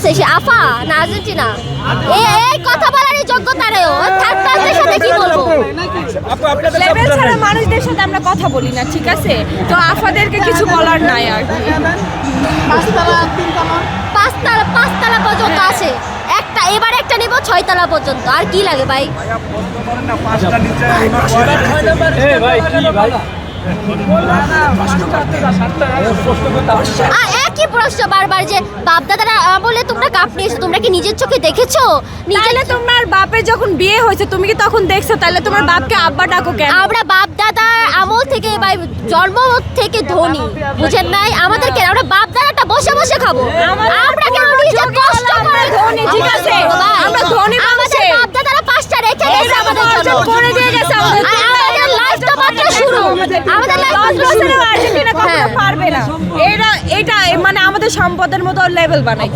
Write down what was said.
আছে সে আফা না আর্জেন্টিনা এই কথা বলার যোগ্যতা নেই থার্ড ক্লাসের সাথে কি বলবো লেভেল ছাড়া মানুষদের সাথে আমরা কথা বলি না, ঠিক আছে? তো আফাদেরকে কিছু বলার নাই আর কি। পাঁচতলা পর্যন্ত আছে একটা, এবার একটা নিব 6 তলা পর্যন্ত। আর কি লাগে ভাই? একই প্রশ্ন বারবার যে বাপ দাদারা বলে তোমরা কাপ নিয়েছো, তোমরা কি নিজের চোখে দেখেছো? তাহলে তোমার বাপের যখন বিয়ে হয়েছে তুমি কি তখন দেখছো? তাহলে তোমার বাপকে আব্বা ডাকো কেন? আমরা বাপ দাদার আমল থেকে বা জন্ম থেকে ধনী, বুঝেন নাই? আমাদের কেন আমরা বাপ দাদাটা বসে বসে খাবো? আমরা কেন নিজে কষ্ট করে ধনী? ঠিক আছে, আমরা ধনী আমাদের বাপ দাদারা 5টা রেখে গেছে আমাদের জন্য, করে দিয়ে গেছে আমাদের। আমাদের লাইফ তো মাত্র শুরু, আমাদের লাইফ মাত্র শুরু। আর্জেন্টিনা কখনো পারবে না। এটা মানে আমাদের সম্পদের মতো লেভেল বানাই।